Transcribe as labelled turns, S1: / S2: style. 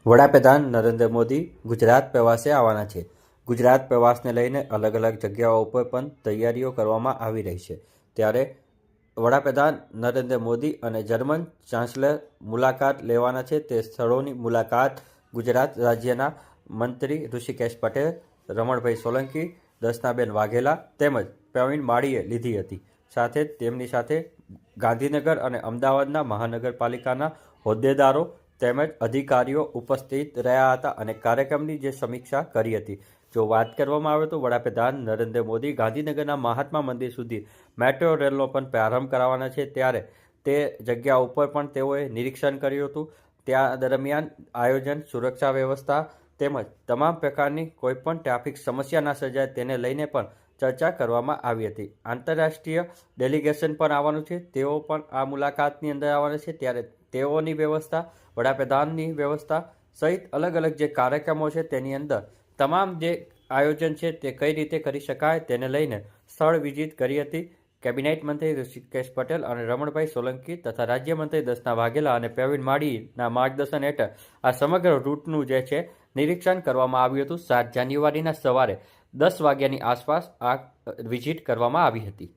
S1: વડાપ્રધાન નરેન્દ્ર મોદી ગુજરાત પ્રવાસે આવવાના છે। ગુજરાત પ્રવાસને લઈને અલગ અલગ જગ્યાઓ ઉપર પણ તૈયારીઓ કરવામાં આવી રહી છે। ત્યારે વડાપ્રધાન નરેન્દ્ર મોદી અને જર્મન ચાન્સલર મુલાકાત લેવાના છે। તે સ્થળોની મુલાકાત ગુજરાત રાજ્યના મંત્રી ઋષિકેશ પટેલ, રમણભાઈ સોલંકી, દર્શનાબેન વાઘેલા તેમજ પ્રવીણ માળીએ લીધી હતી। સાથે જ તેમની સાથે ગાંધીનગર અને અમદાવાદના મહાનગરપાલિકાના હોદ્દેદારો તેમજ અધિકારીઓ ઉપસ્થિત રહ્યા હતા અને કાર્યક્રમની જે સમીક્ષા કરી હતી। જો વાત કરવામાં આવે તો વડાપ્રધાન નરેન્દ્ર મોદી ગાંધીનગરના મહાત્મા મંદિર સુધી મેટ્રો રેલનો પણ પ્રારંભ કરાવવાના છે। ત્યારે તે જગ્યા ઉપર પણ તેઓએ નિરીક્ષણ કર્યું હતું। ત્યાં દરમિયાન આયોજન, સુરક્ષા વ્યવસ્થા તેમજ તમામ પ્રકારની કોઈપણ ટ્રાફિક સમસ્યા ના સર્જાય તેને લઈને પણ ચર્ચા કરવામાં આવી હતી। આંતરરાષ્ટ્રીય ડેલિગેશન પણ આવવાનું છે, તેઓ પણ આ મુલાકાતની અંદર આવવાના છે। ત્યારે તેઓની વ્યવસ્થા, વડાપ્રધાનની વ્યવસ્થા સહિત અલગ અલગ જે કાર્યક્રમો છે તેની અંદર તમામ જે આયોજન છે તે કઈ રીતે કરી શકાય તેને લઈને સ્થળ વિઝિટ કરી હતી। કેબિનેટ મંત્રી ઋષિકેશ પટેલ અને રમણભાઈ સોલંકી તથા રાજ્યમંત્રી દર્શના વાઘેલા અને પ્રવીણ માળીના માર્ગદર્શન હેઠળ આ સમગ્ર રૂટનું જે છે નિરીક્ષણ કરવામાં આવ્યું હતું। 7 જાન્યુઆરીના સવારે 10 વાગ્યાની આસપાસ આ વિઝિટ કરવામાં આવી હતી।